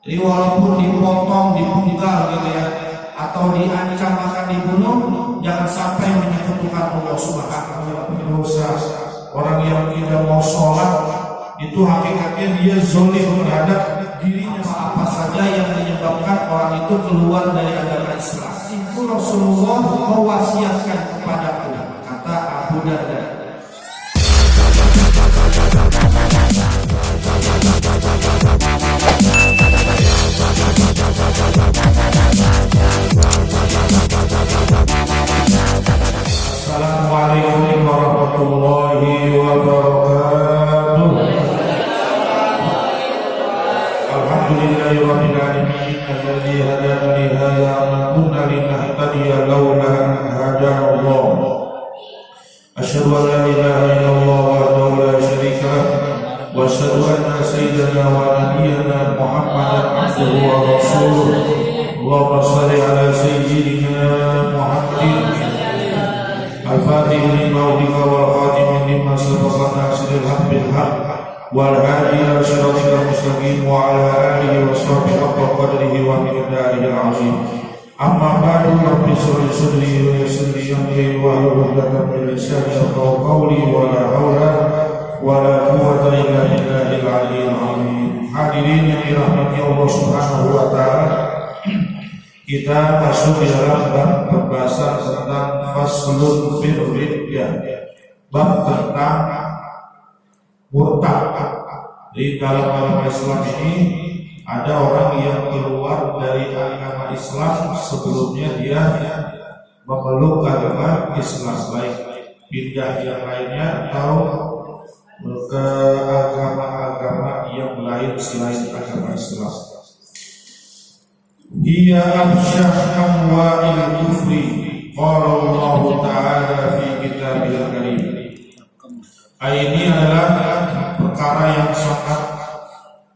Jadi walaupun dipotong, dipenggal gitu ya, atau diancam akan dibunuh, jangan sampai menyekutukan Allah Subhanahu wa taala. Orang yang tidak mau sholat itu hakikatnya dia zalim terhadap dirinya. Apa saja yang menyebabkan orang itu keluar dari agama Islam. Itu Rasulullah mewasiatkan kepadaku, kata Abu Darda. Assalamualaikum warahmatullahi wabarakatuh. Alhamdulillahirabbil alamin alladzi hadana li hadza wa ma kunna linahtadiya laula an hadana Allah. Asyhadu an la ilaha illallah wahdahu la syarika lah wa asyhadu anna sayyidana wa nabiyyana Muhammadan abduhu wa rasuluh. Allahumma shalli ala sayyidina Muhammadin al-fatih lima ulika wal khatim lima sabaqa nasiril haq bil haq wal hadi ila siratal mustaqim wa ala alihi wa sahbihi haqqa qadrihi wa miqdarihi al-azim. Amma ba'du, rabbi shrah sadri wa yassir li amri wahlul 'uqdatam min lisani yafqahu qawli wa la haula wa la quwwata illa billahil aliyyil azim. Hadirin yang dirahmati Allah Subhanahu wa taala, kita masuk di dalam bab pembahasan tentang faslun fil riddah, bab tentang murtad. Di dalam agama Islam ini ada orang yang keluar dari agama Islam sebelumnya dia memeluk agama Islam, baik pindah yang lainnya atau ke agama-agama yang lain selain agama Islam. Hiya absyah anwa'il kufri, qala Allah Ta'ala fi kitabil karim. Ini adalah perkara yang sangat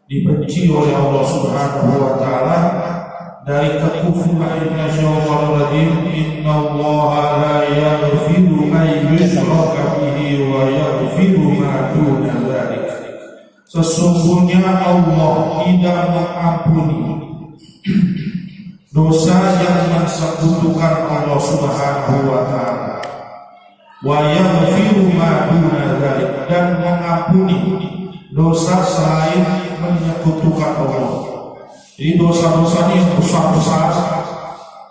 dibenci oleh Allah Subhanahu wa taala dari kekufuran. Innallaha la yaghfiru an yushraka bihi wa yaghfiru ma duna dzalik. Sesungguhnya Allah tidak mengampuni dosa yang mensekutukan Allah Subhanahu wa taala, wa yaghfiru ma duna dzalik, dan mengampuni dosa selain menyekutukan Allah. Jadi dosa-dosa ini yang besar-besar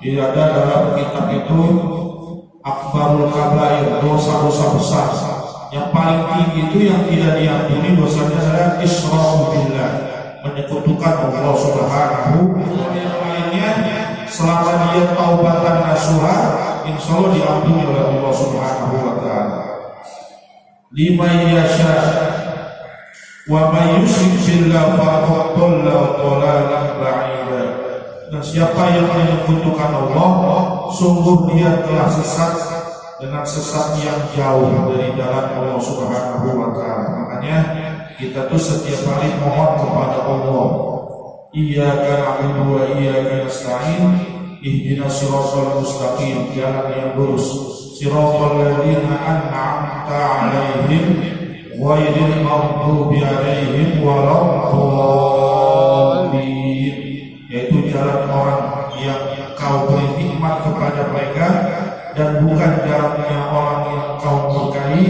tidak ada dalam kitab itu. Akbarul kabair, dosa-dosa besar yang paling tinggi itu yang tidak diampuni dosanya adalah isyraku billah, menyekutukan Allah Subhanahu wa taala. Selama dia taubatan nasuha, insya Allah diampuni oleh Allah Subhanahu wa taala. Liman yasha wa may yusyrik billah faqad dhalla dhalalan ba'ida. Dan siapa yang menyekutukan Allah, sungguh dia telah sesat dengan sesat yang jauh dari jalan Allah Subhanahu wa taala. Makanya kita tuh setiap hari mohon kepada Allah, iyyaka na'budu wa iyyaka nasta'in, ihdinas siratal mustaqim, jalan yang lurus, siratal ladzina an'amta 'alaihim ghairil maghdubi 'alaihim waladdallin, yaitu jalan orang yang kau beri nikmat kepada mereka dan bukan jalannya orang yang kau murkai.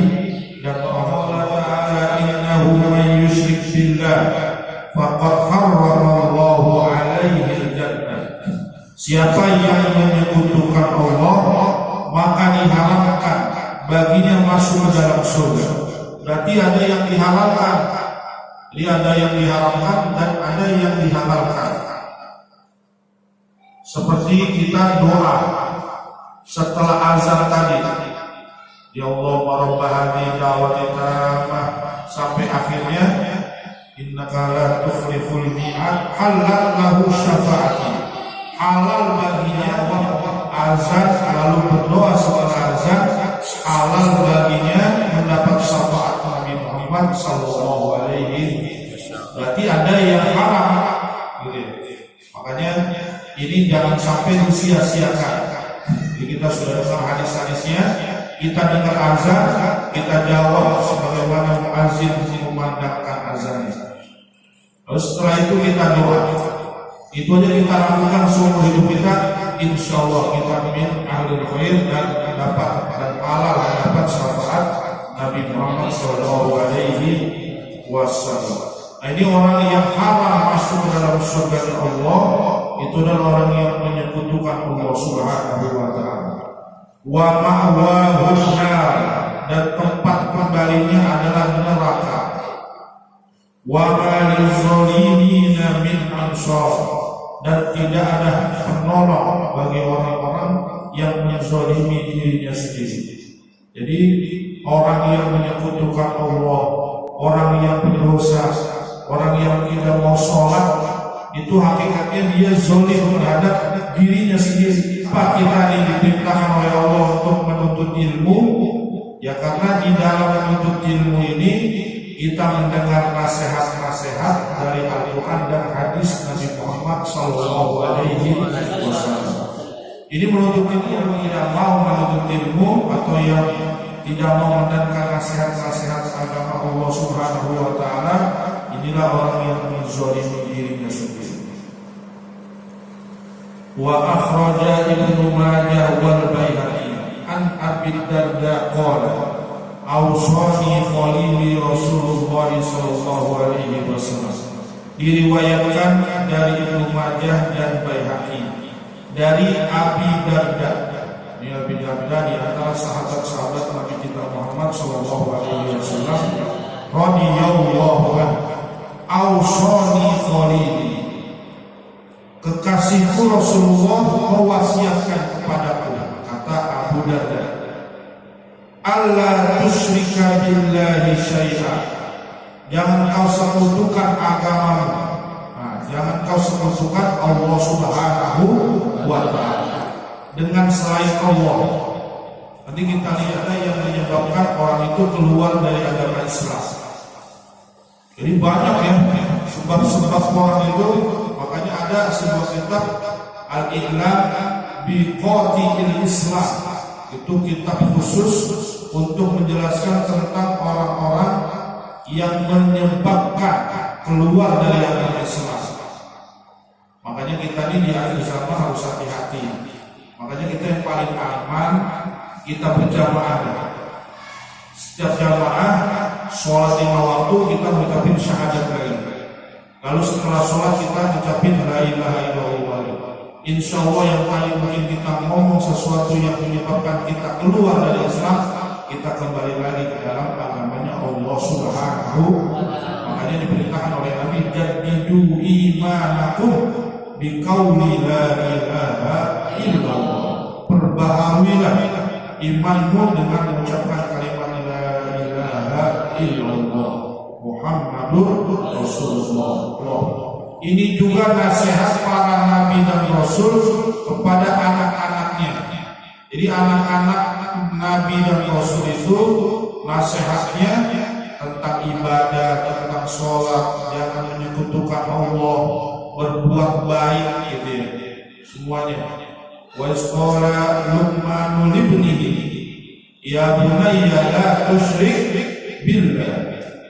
Dan Allah Ta'ala, innahu man yusyrik billah faqad harramallahu alaihi al-jannah. Siapa yang menyekutukan Allah, maka diharamkan baginya masuk ke dalam surga. Berarti ada yang dihalalkan, jadi ada yang diharamkan dan ada yang dihalalkan. Seperti kita doa setelah azan tadi, ya Allah rabb hadhihi da'wati tammah, sampai akhirnya innaka la tukhliful mi'ad, halal lahu syafaati, halal baginya azan lalu berdoa setelah azan, halal baginya mendapat syafaat Nabi Muhammad sallallahu alaihi wasallam. Berarti ada yang haram gitu. Makanya ini jangan sampai disia-siakan. Jadi kita sudah dengar hadis-hadisnya, kita dengar azan, kita jawab sebagaimana muazin memandangkan azannya. Lalu setelah itu kita doa. Itu aja kita lakukan seumur hidup kita, insya Allah kita min ahlul khair dan dapat dan halal dapat syafaat Nabi Muhammad SAW. Nah, ini orang yang haram masuk ke dalam surga Allah, itu adalah orang yang menyekutukan Allah Subhanahu wa Ta'ala. Wa ma'wahun nar, dan tempat kembalinya adalah neraka. Wa ma lizalimina min ansar, dan tidak ada penolong bagi orang-orang yang menzalimi dirinya sendiri. Jadi orang yang menyekutukan Allah, orang yang berdosa, orang yang tidak mau sholat, itu hakikatnya dia zalim terhadap dirinya sendiri. Pak, kita ini diperintahkan oleh Allah untuk menuntut ilmu, ya karena di dalam menuntut ilmu ini kita mendengar nasihat-nasihat dari Al-Quran dan hadis Nabi Muhammad SAW. Ini menuntut ilmu yang tidak mau menuntut ilmu atau yang tidak mau mendengar nasihat-nasihat agama Allah Subhanahu wa Ta'ala, inilah orang yang menzalimi dirinya sendiri. Wa akhraja Ibnu Majah wal Baihaqi an Abi Darda qala awsani khalili Rasulullah sallallahu alaihi wasallam. Diriwayatkan dari Ibnu Majah dan Baihaqi dari Abi Darda. Ini Abi Darda di antara sahabat-sahabat Nabi kita Muhammad sallallahu alaihi wasallam radhiyallahu anhu. Awsani khalili, kekasihku Rasulullah mewasiatkan kepadaku, kata Abu Darda, Allah tusyrika billahi syai'a, jangan kau sekutukan agamamu. Nah, jangan kau sekutukan Allah Subhanahu wa Ta'ala dengan selain Allah. Nanti kita lihat yang menyebabkan orang itu keluar dari agama Islam. Jadi banyak ya sebab-sebab orang itu. Makanya ada sebuah kitab Al-I'lam bi Qati'il Islam. Itu kitab khusus untuk menjelaskan tentang orang-orang yang menyebabkan keluar dari agama Islam. Makanya kita ini di akhir zaman harus hati-hati. Makanya kita yang paling aman, kita berjamaah. Setiap jamaah sholat 5 waktu kita mengucapkan syahadat lain. Lalu setelah sholat kita mengucapkan la ilaha illallah. Insya Allah yang paling mungkin kita ngomong sesuatu yang menyebabkan kita keluar dari Islam, kita kembali lagi ke dalam agamanya Allah Subhanahu. Makanya diperintahkan oleh Nabi, jadidu imanakum biqauli la ilaha illallah. Perbaharuilah imanmu dengan mengucapkan kalimat la ilaha illallah Muhammadur Rasulullah. Ini juga nasihat para nabi dan rasul kepada anak-anaknya. Jadi anak-anak nabi dan rasul itu nasihatnya tentang ibadah, tentang sholat, jangan menyekutukan Allah, berbuat baik gitu ya. Semuanya. Wa isqala Luqman libnihi ya bunayya la tusyrik billah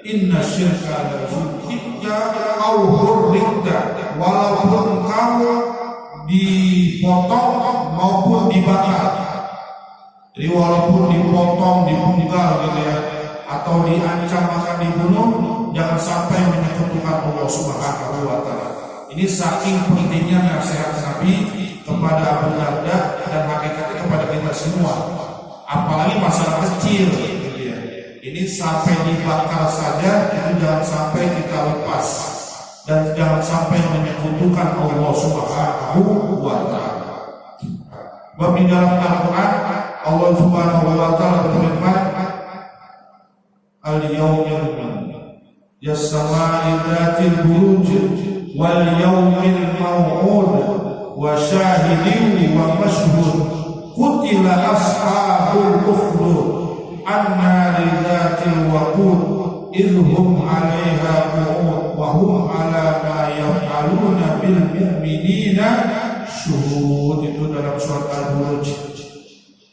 inna syirka la zulmika au hurrikta, walaupun kau dipotong maupun dibakar. Jadi walaupun dipotong, dipunggal gitu ya, atau diancam akan dibunuh, jangan sampai menyekutukan Allah Subhanahu wa Ta'ala. Ini saking pentingnya nasihat Nabi kepada Abu Darda dan hakikatnya kepada kita semua. Apalagi masalah kecil gitu ya. Ini sampai dibakar saja, itu jangan sampai kita lepas. Dan jangan sampai menyekutukan Allah Subhanahu wa Ta'ala. Sebab di dalam Al-Quran Allah Subhanahu wa Ta'ala berfirman, Al-yawmil yas-sama'i dzatil buruj wal yawmil maw'ud wa syahidin wa mashhud qutila ashabul ukhdud an-nari dzatil waqud idhum 'alaiha qu'ud wa hum 'ala ma yaf'aluna bil mu'minina syuhud. Itu dalam surat Al-Buruj.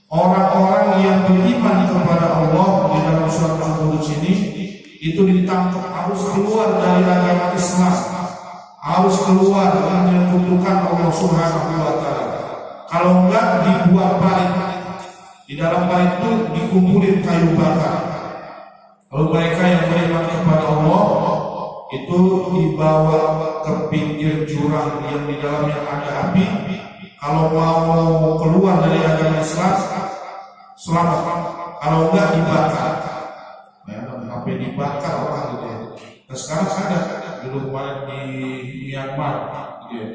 Orang-orang yang beriman kepada Allah di dalam surat Al-Buruj ini itu ditangkap harus keluar dari agama Islam, harus keluar menyekutukan Allah Subhanahu wa taala. Kalau enggak dibuat parit. Di dalam parit itu dikumpulin kayu bakar. Kalau mereka yang beriman kepada Allah itu dibawa ke pinggir jurang yang di dalamnya ada api. Kalau mau keluar dari agama Islam selamat. Kalau enggak dibakar. Ya, sampai dibakar orang gitu ya. Nah, sekarang ada dulu kemarin di Myanmar gitu ya.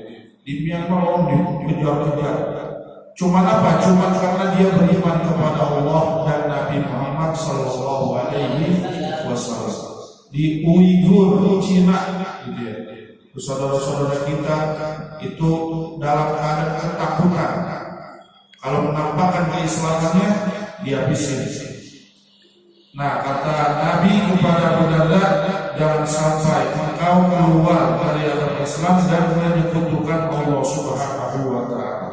Di Myanmar orang dikejar-kejar. Cuman apa? Cuman karena dia beriman kepada Allah dan Nabi Muhammad Sallallahu Alaihi Wasallam. Di Uighur, Cina, gitu ya. Saudara-saudara kita itu dalam keadaan ketakutan. Kalau menampakkan keislamannya, dihabisin. Nah, kata Nabi kepada Abu Darda, jangan sampai engkau keluar dari agama Islam dan menyekutukan Allah Subhanahu wa taala.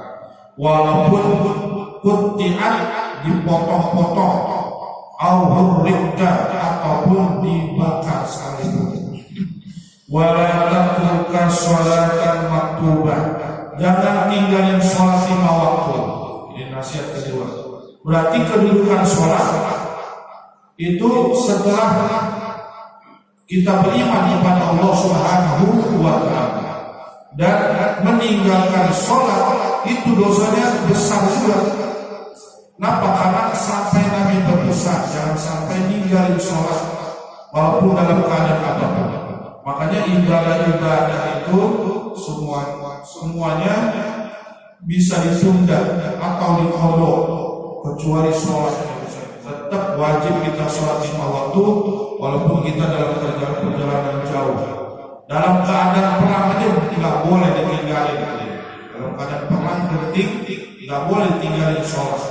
Walaupun kutiat dipotong-potong, auhurrikda ataupun dibakar sekalipun. Wala tatruka sholatan maktubah, jangan tinggalin sholat 5 waktu. Ini nasihat kedua. Berarti kedudukan sholat itu setelah kita beriman kepada Allah Subhanahu wa taala dan meninggalkan sholat itu dosanya besar juga. Kenapa? Karena sampai Nabi berpesan jangan sampai ninggalin sholat walaupun dalam keadaan apapun. Makanya ibadah-ibadah itu semuanya bisa ditunda atau dikodok kecuali sholat. Tetap wajib kita sholat 5 waktu walaupun kita dalam perjalanan jauh. Dalam keadaan perang aja nggak boleh ditinggalin. Dalam keadaan perang penting nggak boleh tinggalin sholat.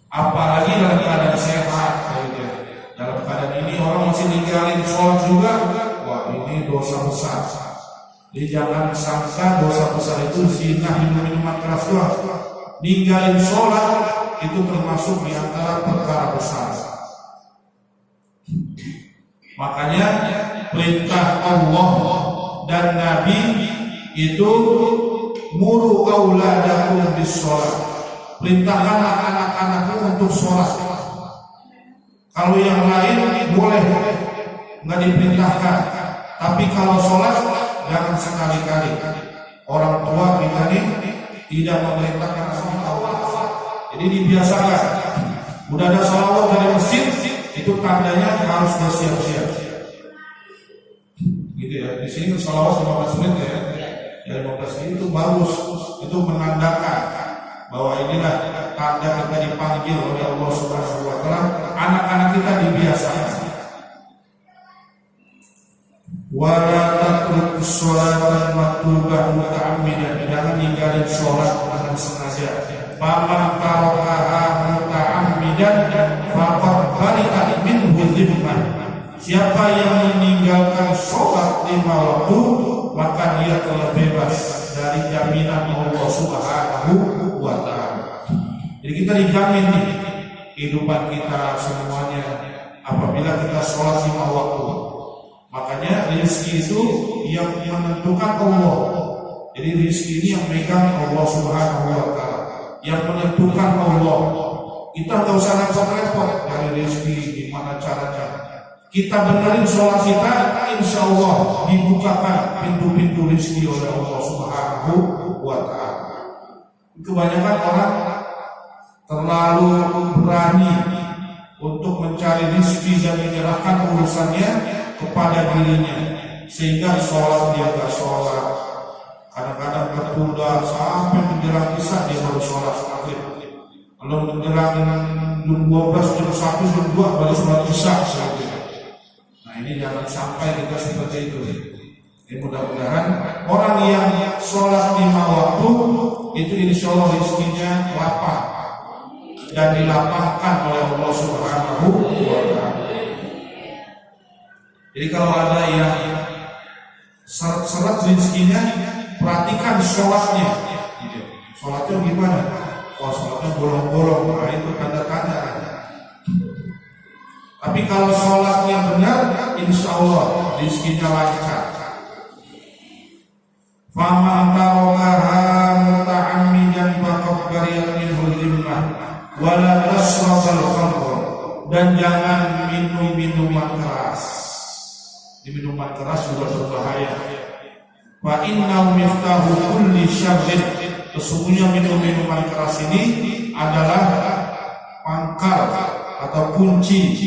Apalagi dalam keadaan sehat. Dalam keadaan ini orang masih tinggalin sholat juga, wah ini dosa besar. Jadi jangan sangka dosa besar itu zina, minuman keras doang. Ninggalin sholat itu termasuk di antara perkara besar. Makanya perintah Allah dan Nabi itu muru auladakum bis sholat. Perintahkanlah anak-anakmu untuk sholat. Kalau yang lain boleh nggak diperintahkan, tapi kalau sholat jangan sekali-kali. Orang tua kita ini tidak memerintahkan sholat. Jadi dibiasakan. Udah ada sholawat dari masjid, itu tandanya harus bersiap-siap. Gitu ya. Di sini sholawat 15 menit ya. Ya 15 menit itu bagus. Itu menandakan bahwa inilah tanda kita dipanggil oleh Allah Subhanahu wa taala. Anak-anak kita dibiasakan. Wala tatruk sholatan maktubah muta'ammidan, jangan ninggalin sholat dengan sengaja. Faman tarakaha muta'ammidan faqad bari'a minhu dhimmah. Siapa yang meninggalkan sholat 5 waktu, maka dia telah bebas dari jaminan Allah Subhanahu wa taala. Jadi kita dijamin nih kehidupan kita semuanya apabila kita sholat 5 waktu. Makanya rezeki itu yang menentukan Allah. Jadi rezeki ini yang megang Allah Subhanahu wa taala. Yang menentukan Allah. Kita nggak usah repot-repot dari rezeki gimana caranya. Kita benerin sholat kita, insya Allah dibukakan pintu-pintu rezeki oleh Allah Subhanahu wa taala. Kebanyakan orang terlalu berani untuk mencari rezeki dan menyerahkan urusannya kepada dirinya, sehingga sholat dia gak sholat, kadang-kadang tertunda sampai menjelang isya dia baru sholat maghrib, kalau menjelang jam 12, jam 1, jam 2 baru sholat isya. Nah ini jangan sampai kita seperti itu. Jadi mudah-mudahan orang yang sholat 5 waktu itu insya Allah rezekinya lapang dan dilapangkan oleh Allah Subhanahu wa taala. Jadi kalau ada yang seret rezekinya, perhatikan sholatnya. Sholatnya gimana? Oh sholatnya bolong-bolong, nah itu tanda-tanda. Tapi kalau sholatnya benar, insya Allah rezekinya lancar. faman tarakaha muta'ammidan faqad bariyat minhu dhimmah wa la tashrabal khamr, dan jangan minum minuman keras. Di minuman keras juga berbahaya. Wa innahu miftahu kulli syarrin, sesungguhnya minuman keras ini adalah pangkal atau kunci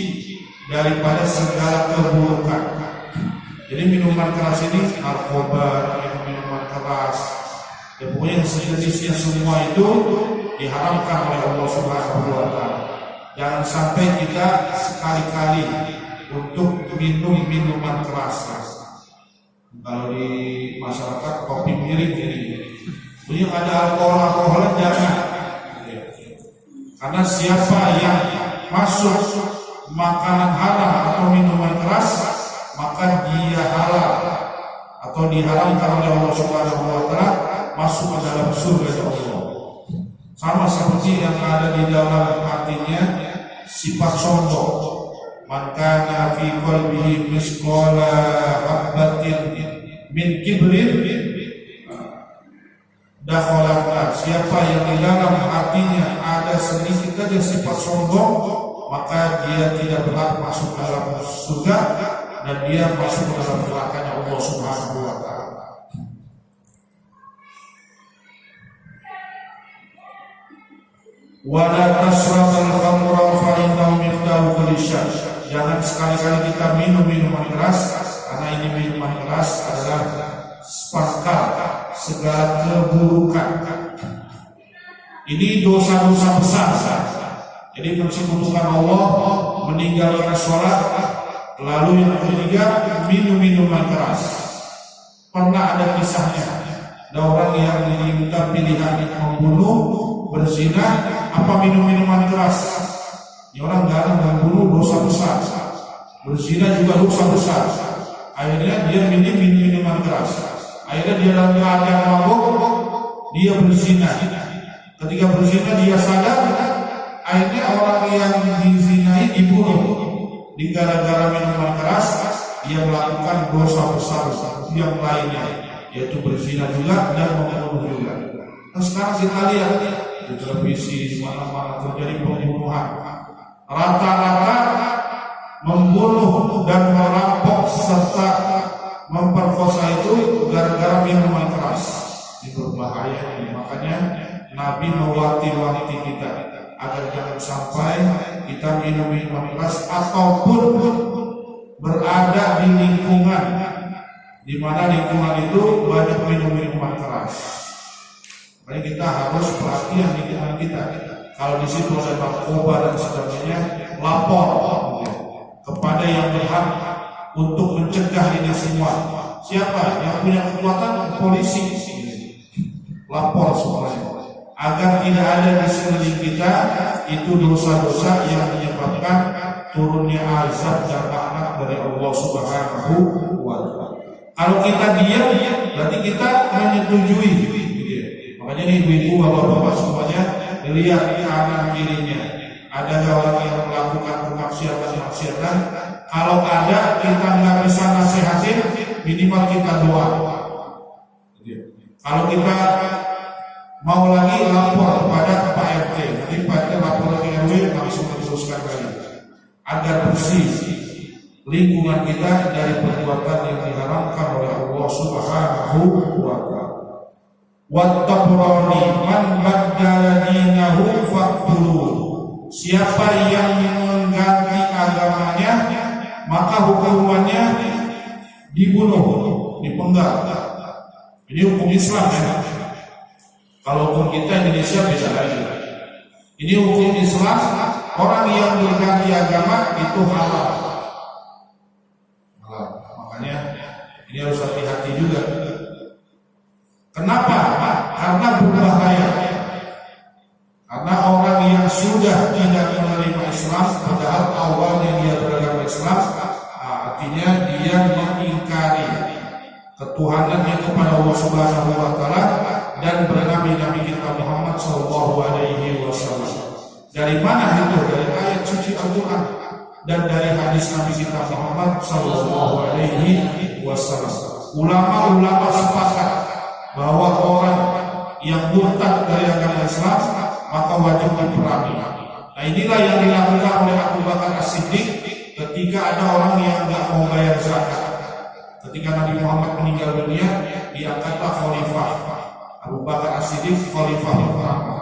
daripada segala keburukan. Jadi minuman keras ini narkoba, minuman keras, ya pokoknya sejenisnya semua itu diharamkan oleh Allah Subhanahu wa Ta'ala. Jangan sampai kita sekali-kali untuk minum minuman keras. Kalau di masyarakat kopi miring ini, punya ada alkohol jangan. Karena siapa yang masuk makanan haram atau minuman keras, maka dia halal atau diharamkan oleh Allah Subhanahu wa Ta'ala masuk ke dalam surga Allah. Sama seperti yang ada di dalam hatinya sifat sombong. Man kana fi qalbihi misqala habbatin min kibrin dakhala. Siapa yang di dalam hatinya ada sedikit saja sifat sombong, maka dia tidak berhak masuk ke dalam surga dan dia masuk ke dalam nerakanya Allah Subhanahu wa Ta'ala. Wala tashrabal khamra fa innahu miftahu kulli syarr. Jangan sekali-kali kita minum minuman keras, karena ini minuman keras adalah pangkal segala keburukan. Ini dosa-dosa besar. Jadi persekutukan Allah, meninggalkan sholat, lalu yang ketiga minum minuman keras. Pernah ada kisahnya, ada orang yang diminta pilihan membunuh, berzina, apa minum minuman keras. Ya orang garam membunuh dosa besar, berzina juga dosa besar. Akhirnya dia minum minuman keras. Akhirnya dia dalam keadaan mabuk, dia berzina. Ketika berzina dia sadar, akhirnya orang yang dizinai dibunuh. Di gara-gara minuman keras, dia melakukan dosa besar yang lainnya, yaitu berzina juga dan membunuh juga. Nah sekarang kita lihat di televisi di mana-mana terjadi pembunuhan. Rata-rata membunuh dan merampok serta memperkosa itu gara-gara minuman keras. Ini berbahaya ini. Makanya Nabi mewanti-wanti kita agar jangan sampai kita minum minuman keras ataupun berada di lingkungan di mana lingkungan itu banyak minum minuman keras. Makanya kita harus perhatian lingkungan kita. Kalau di situ ada narkoba dan sebagainya, lapor kepada yang berhak untuk mencegah ini semua. Siapa yang punya kekuatan? Polisi. Lapor semuanya agar tidak ada di sekeliling kita itu dosa-dosa yang menyebabkan turunnya azab dan laknat dari Allah Subhanahu wa Ta'ala. Kalau kita diam, berarti kita menyetujui. Makanya ini ibu-ibu, bapak-bapak semuanya lihat kanan kirinya. Ada orang yang melakukan kemaksiatan. Kalau ada, kita nggak bisa nasihatin, minimal kita doa. Kalau kita mau lagi lapor kepada Pak RT, nanti Pak RT lapor lagi RW, langsung diteruskan lagi agar bersih lingkungan kita dari perbuatan yang diharamkan oleh Allah Subhanahu wa Ta'ala. Wattabrani man baddala dinahu faqtuluh. Siapa yang mengganti agamanya, maka hukumannya dibunuh, dipenggal. Ini hukum Islam ya. Kalau hukum kita Indonesia beda lagi. Ini hukum Islam, orang yang berganti agama itu halal. Makanya ini harus hati-hati juga. Kenapa? Karena berbahaya. Karena orang yang sudah tidak menerima Islam, padahal awalnya dia beragama Islam, artinya dia mengingkari ketuhanannya kepada Allah Subhanahu wa Ta'ala dan bernabi-nabi kita Muhammad sallallahu alaihi wasallam. Dari mana itu? Dari ayat suci Al-Quran dan dari hadis Nabi kita Muhammad sallallahu alaihi wasallam. Ulama-ulama sepakat maka wajib diperangi. Nah inilah yang dilakukan oleh Abu Bakar As-Siddiq ketika ada orang yang nggak mau bayar zakat. Ketika Nabi Muhammad meninggal dunia, diangkatlah khalifah Abu Bakar As-Siddiq, khalifah pertama.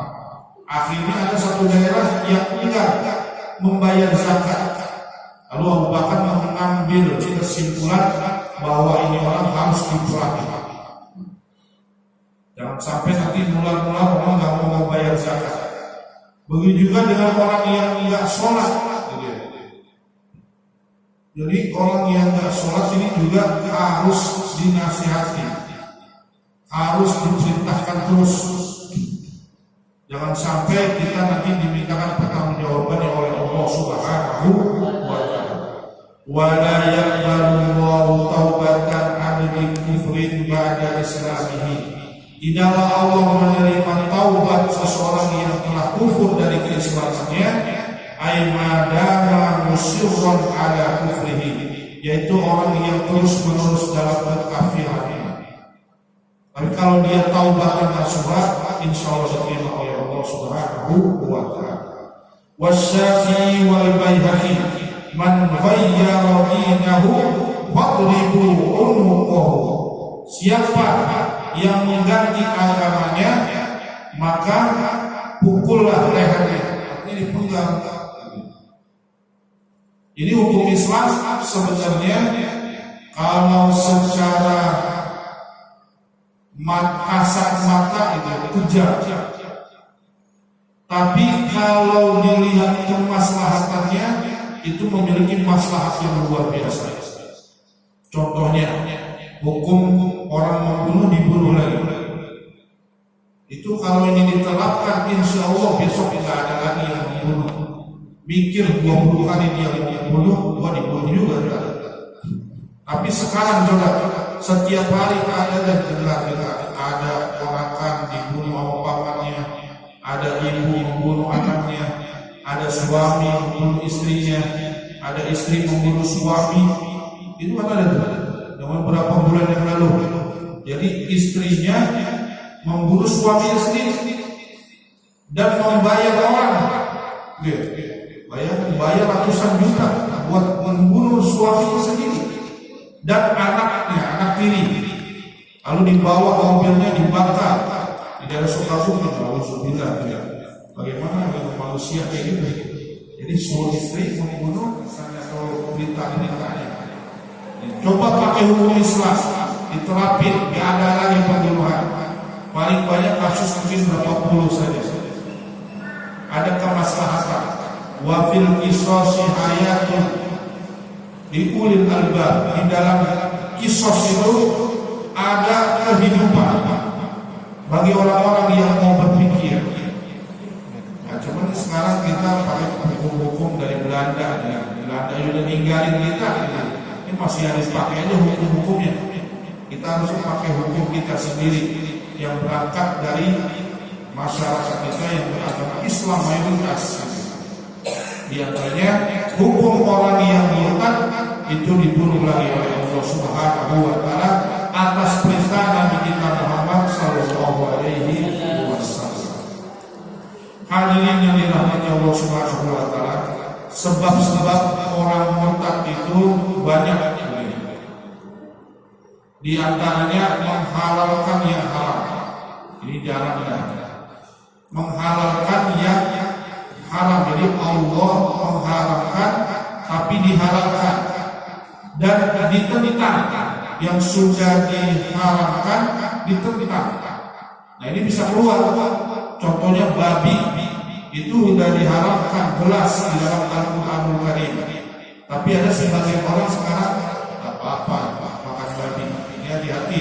Akhirnya ada satu daerah yang enggak membayar zakat. Lalu Abu Bakar mengambil kesimpulan bahwa ini orang harus diperangi. Jangan sampai nanti mula-mula orang nggak mau membayar zakat. Begitu juga dengan orang yang nggak sholat. Jadi orang yang nggak sholat ini juga harus dinasihati, harus diperintahkan terus. Jangan sampai kita nanti dimintakan pertanggungjawabannya oleh Allah Subhanahu wa Ta'ala. Wa la yaqbalullahu taubatan 'abdin kufrin ba'da islamihi. Tidaklah Allah menerima taubat seseorang yang telah kufur dari keislamannya, ay madama musirron ala kufrihi, yaitu orang yang terus-menerus dalam kekafirannya. Tapi kalau dia taubat dan nasuha, insyaallah diterima oleh Allah Subhanahu wa Ta'ala. Wasyafi'i wal Baihaqi, man ghayyara dinahu fadribu unuqahu. Siapa yang mengganti agamanya, maka pukullah lehernya. Artinya dipenggal. Ini hukum Islam sebenarnya kalau secara kasat mata itu kejam. Tapi kalau dilihat kemaslahatannya, itu memiliki maslahat yang luar biasa. Contohnya, hukum orang membunuh dibunuh lagi. Itu kalau ini diterapkan, insya Allah besok tidak ada lagi yang membunuh. Mikir 20 kali dia membunuh, gua dibunuh juga. Tapi sekarang coba, setiap hari ada dan dengar ada ponakan dibunuh sama pamannya, ada ibu membunuh anaknya, ada suami membunuh istrinya, ada istri membunuh suami. Itu kan ada tuh. Beberapa bulan yang lalu, jadi istrinya membunuh suaminya sendiri dan membayar orang, bayar ratusan juta buat membunuh suaminya sendiri dan anaknya, anak tiri, lalu dibawa mobilnya dibakar di daerah Sukabumi. Bagaimana dengan manusia kayak gitu? Jadi suami istri membunuh, misalnya kalau berita-beritanya. Coba pakai hukum Islam, diterapin, gak ada lagi pembunuhan. Paling banyak kasus mungkin berapa puluh saja. Ada kemaslahatan. Wa fil qisasi hayatun di ulil albab. Di dalam kisos itu ada kehidupan bagi orang-orang yang mau berpikir. Nah, cuman sekarang kita pakai hukum-hukum dari Belanda. Belanda sudah ninggalin kita. Ini masih harus pakai aja hukum-hukumnya. Kita harus pakai hukum kita sendiri yang berangkat dari masyarakat kita yang beragama Islam mayoritas. Di antaranya hukum orang yang murtad itu dibunuh lagi oleh Allah Subhanahu wa Ta'ala atas perintah Nabi kita Muhammad sallallahu alaihi wasallam. Hadirin yang dirahmati Allah Subhanahu wa Ta'ala, sebab-sebab orang murtad itu banyak. Di antaranya menghalalkan yang haram. Ini jarang ya. Menghalalkan yang haram. Jadi Allah mengharamkan tapi dihalalkan dan ditentang. Yang sudah diharamkan ditentang. Nah ini bisa keluar. Contohnya babi. Itu sudah diharamkan jelas di dalam Al-Quranul Karim. Tapi ada sebagian orang sekarang apa-apa makan babi. Ini hati-hati.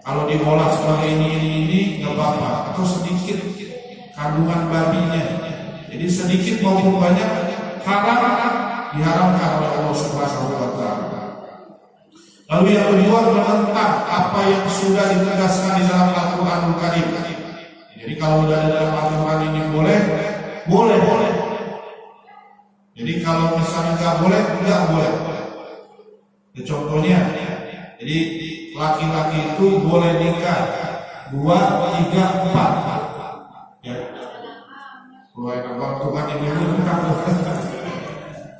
Kalau diolah sebagai ini nggak apa-apa. Atau sedikit kandungan babinya. Jadi sedikit maupun banyak haram diharamkan oleh Allah Subhanahu wa Ta'ala. Lalu yang kedua menentang apa yang sudah ditegaskan di dalam Al-Quranul Karim. Jadi kalau sudah ada dalam Al-Quran ini boleh. Jadi kalau misalnya nggak boleh. Ya, contohnya, jadi laki-laki itu boleh nikah 2, 3, 4. Ya, Abang Tuhan yang menyebutkan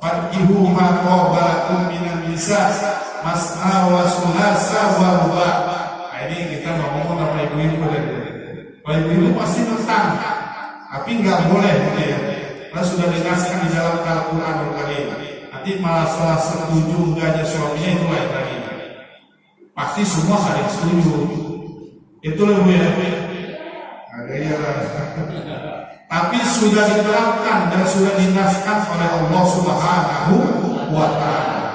Fankihu ma qabalakum minan nisa mas'a wa sulasa wa ruba. Nah, ini kita ngomong sama ibu-ibu dan ibu-ibu pasti tentang, tapi nggak boleh gitu ya. Karena sudah dinaskan di dalam Al-Qur'anul Karim. Nanti masalah setuju enggaknya suaminya itu lain lagi. Pasti semua ada yang setuju. Itu loh ya. Ada ya. Tapi sudah diterapkan dan sudah dinaskan oleh Allah Subhanahu wa Ta'ala.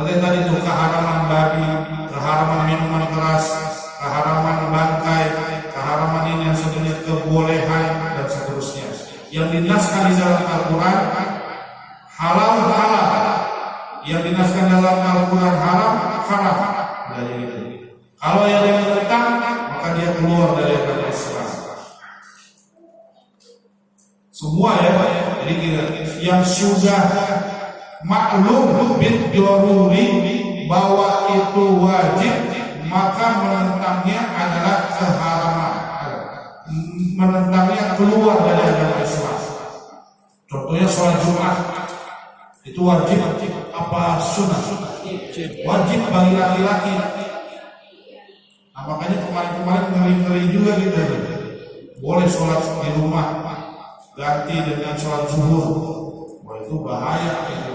Oleh tadi itu keharaman babi, keharaman minuman keras, keharaman bangkai, keharaman ini yang sebenarnya kebolehan dan seterusnya. Yang dinaskan di dalam Al-Quran halal halal, yang dinaskan dalam Al-Quran haram haram. Dari itu. Kalau yang menentang maka dia keluar dari agama Islam. Semua ya, jadi kita yang sudah maklum bil daruri bahwa itu wajib, maka menentangnya adalah keharaman, menentangnya keluar dari agama Islam. Contohnya sholat Jumat itu wajib apa sunnah? Wajib bagi laki-laki. Nah, makanya kemarin-kemarin ngeri-ngeri juga gitu. Boleh sholat di rumah ganti dengan sholat zuhur. Wah, itu bahaya itu.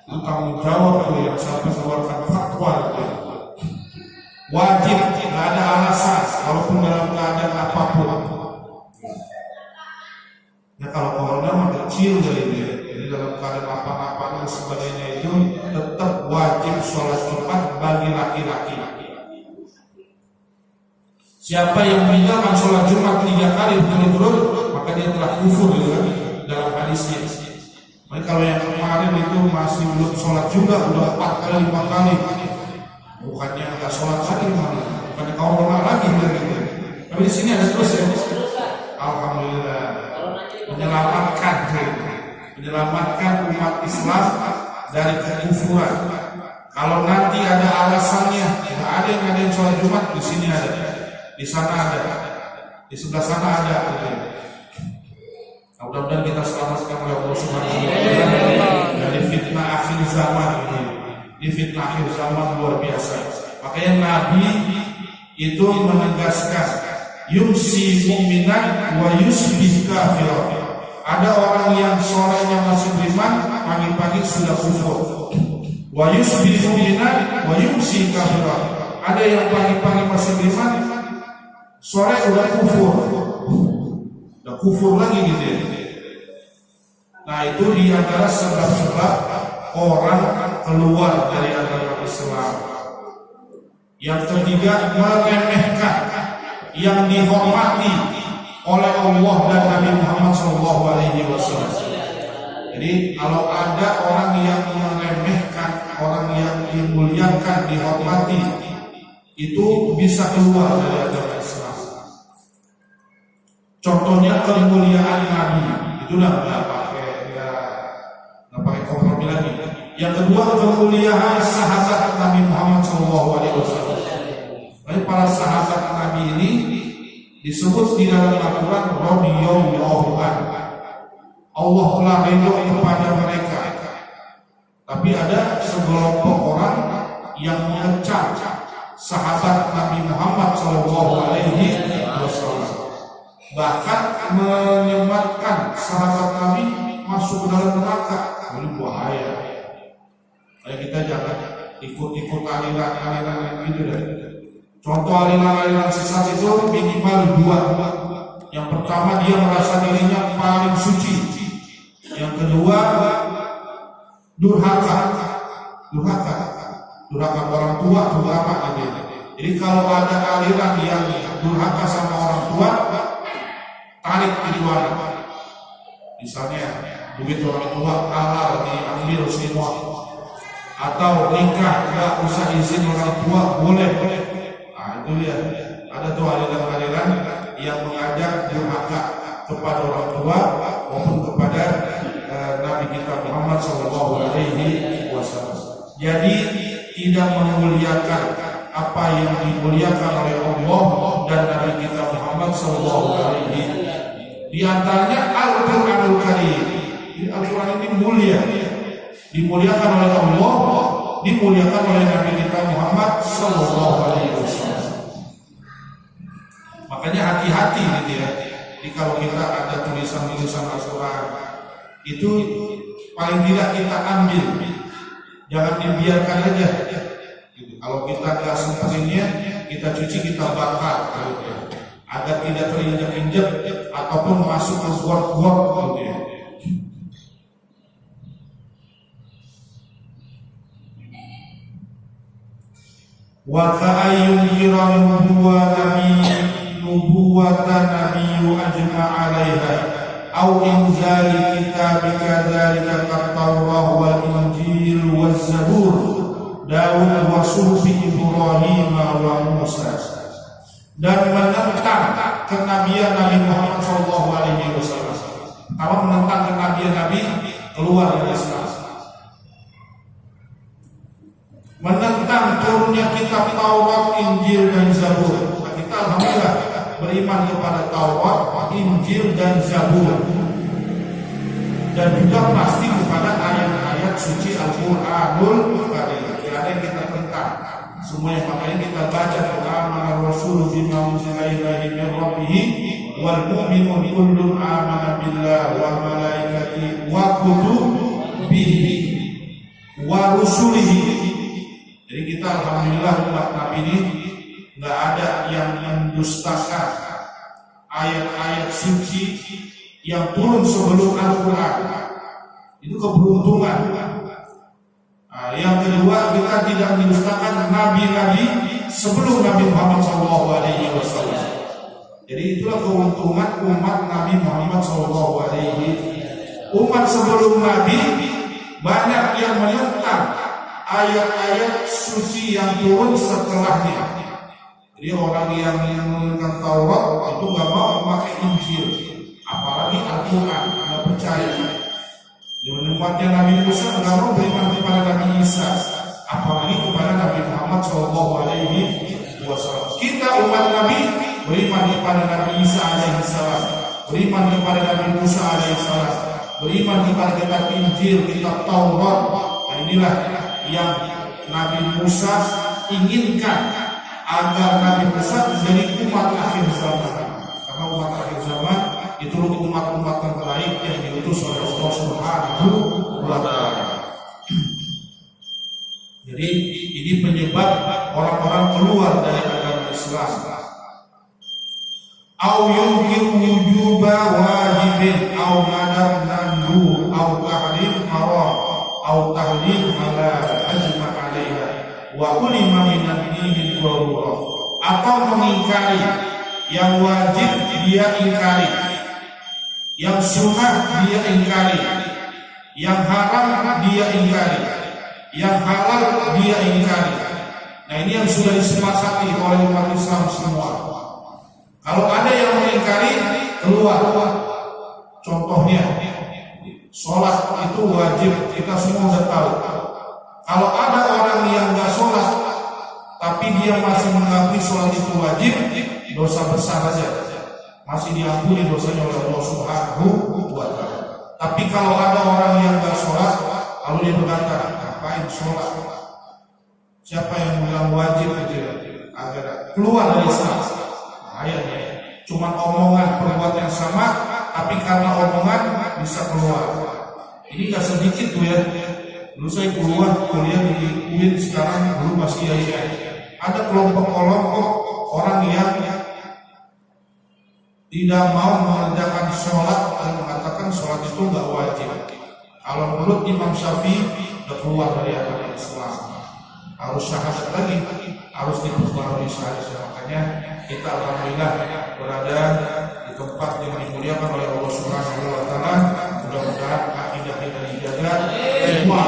Itu tanggung jawab tuh yang sampai keluarkan fatwa itu. Wajib, tidak ada alasan walaupun dalam keadaan apapun. Ya kalau corona mah kecil dari dia. Jadi dalam keadaan apa-apa dan sebagainya itu tetap wajib sholat Jumat bagi laki-laki. Siapa yang meninggalkan sholat Jumat 3 kali berturut-turut, maka dia telah kufur gitu kan, dalam hadisnya. Tapi kalau yang kemarin itu masih belum sholat juga, udah 4 kali 5 kali, bukannya nggak sholat lagi malah, bukannya corona lagi gitu. Tapi di sini ada terus ya. Alhamdulillah menyelamatkan umat Islam dari kekufuran. Kalau nanti ada alasannya, nggak ada yang sholat Jumat, di sini ada. Di sana ada, di sebelah sana ada. Nah, mudah-mudahan kita selamatkan oleh Allah Subhanahu wa Ta'ala dari fitnah akhir zaman ini. Di fitnah akhir zaman luar biasa. Makanya Nabi itu menegaskan yumsi mu'minan wa yusbih kafiran. Ada orang yang sorenya masih beriman, pagi-pagi sudah kufur. Wa yusbih mu'minan wa yumsi kafiran. Ada yang pagi-pagi masih beriman, sore udah kufur lagi gitu ya. Nah, itu di antara sebab-sebab orang keluar dari agama Islam. Yang ketiga, meremehkan yang dihormati oleh Allah dan Nabi Muhammad SAW. Jadi kalau ada orang yang meremehkan, orang yang dimuliakan, dihormati, itu bisa keluar dari agama Islam. Contohnya kemuliaan Nabi, itulah nggak pakai kompromi lagi. Yang kedua, kemuliaan sahabat Nabi Muhammad SAW. Jadi para sahabat Nabi ini disebut di dalam Al-Quran radhiyallahu anhu. Allah telah ridho kepada mereka. Tapi ada segelompok orang yang mengecam sahabat Nabi Muhammad SAW, bahkan menyematkan sahabat Nabi masuk ke dalam neraka. Ini bahaya. Kayak kita jangan ikut-ikut aliran-aliran yang gitu deh. Contoh aliran-aliran sesat itu minimal 2. Yang pertama, dia merasa dirinya paling suci. Yang kedua, durhaka orang tua, durhaka gitu. Jadi kalau ada aliran yang durhaka sama orang tua, tarik itu anak. Misalnya duit orang tua halal diambil semua, atau nikah nggak usah izin orang tua, boleh. Nah itu dia, ada tuh aliran-aliran yang mengajak durhaka kepada orang tua maupun kepada Nabi kita Muhammad SAW. Jadi tidak memuliakan apa yang dimuliakan oleh Allah dan Nabi kita Muhammad SAW. Di antaranya Al-Qur'anul Karim. Al-Quran ini mulia, dimuliakan oleh Allah, dimuliakan oleh Nabi kita Muhammad Sallallahu Alaihi Wasallam. Makanya hati-hati gitu ya. Jadi kalau kita ada tulisan-tulisan Al-Quran, itu paling tidak kita ambil, jangan dibiarkan aja. Gitu. Kalau kita nggak sempetinnya, kita cuci, kita bakar, gitu ya. Agar tidak terinjak-injak ataupun masuk ke got-got, gitu ya. Wa ka'ayyun kiramu huwa nubuwatan nabiyyu ajma 'alaiha aw inzali kitab kadzalika kat-Taurah wal Injil waz Zabur Daud wa suhfi Ibrahim wa Musa, dan menentang kenabian Nabi Muhammad sallallahu alaihi wasallam. Kalau menentang kenabian Nabi keluar dari Islam, menentang turunnya kitab Taurat, Injil dan Zabur. Nah, kita alhamdulillah beriman kepada Taurat, Injil dan Zabur, dan juga pasti kepada ayat-ayat suci Al-Qur'anul Karim. Tidak ada yang kita tentang. Semuanya makanya kita baca Al-Amana Rasul bima unzila ilaihi min rabbih wal mu'minun kullun amana billah wa malaikatihi wa kutubihi wa rusulihi. Jadi kita alhamdulillah umat Nabi ini nggak ada yang mendustakan ayat-ayat suci yang turun sebelum Al-Quran. Itu keberuntungan. Nah, yang kedua, kita tidak mendustakan nabi-nabi sebelum Nabi Muhammad SAW. Jadi itulah keuntungan umat Nabi Muhammad SAW. Umat sebelum Nabi banyak yang menentang ayat-ayat suci yang turun setelahnya. Jadi orang yang menentang Taurat itu gak mau memakai Injil, apalagi Al-Quran, gak percaya. Di tempatnya Nabi Musa gak mau beriman kepada Nabi Isa, apalagi kepada Nabi Muhammad SAW. Kita umat Nabi beriman kepada Nabi Isa alaihissalam, beriman kepada Nabi Musa alaihissalam, beriman kepada kitab Injil, kitab Taurat. Nah, inilah yang Nabi Musa inginkan, agar Nabi Musa menjadi umat akhir zaman. Karena umat akhir zaman itu umat-umat terbaik yang diutus oleh Allah Subhanahu wa Ta'ala. Jadi ini penyebab orang-orang keluar dari agama Islam. Au yumkin wujuba wajibin au nadab nandu au tahrim haram au tahlil halal ajma' alaiha wa ulima minad dini darurah, atau mengingkari yang wajib dia ingkari, yang sunnah dia ingkari, yang haram dia ingkari, yang halal dia ingkari. Nah, ini yang sudah disepakati oleh umat Islam semua. Kalau ada yang mengingkari, keluar. Contohnya, sholat itu wajib, kita semua sudah tahu. Kalau ada orang yang nggak sholat, tapi dia masih mengakui sholat itu wajib, dosa besar saja, masih diampuni dosanya oleh Allah Subhanahu wa Ta'ala. Tapi kalau ada orang yang nggak sholat, lalu dia berkata, ngapain sholat? Siapa yang bilang wajib itu? Agar keluar dari Islam. Ayatnya, cuma omongan perbuatan yang sama, tapi karena omongan bisa keluar. Ini nggak sedikit tuh ya. Dulu saya kuliah di UIN, sekarang dulu masih IAIN. Ada kelompok-kelompok orang yang tidak mau mengerjakan sholat dan mengatakan sholat itu nggak wajib. Kalau menurut Imam Syafi'i sudah keluar dari agama Islam, harus syahadat lagi, harus diperbarui syahadat. Makanya kita alhamdulillah berada di tempat yang dimuliakan oleh Allah Subhanahu wa Ta'ala. Mudah-mudahan akidah kita dijaga, semua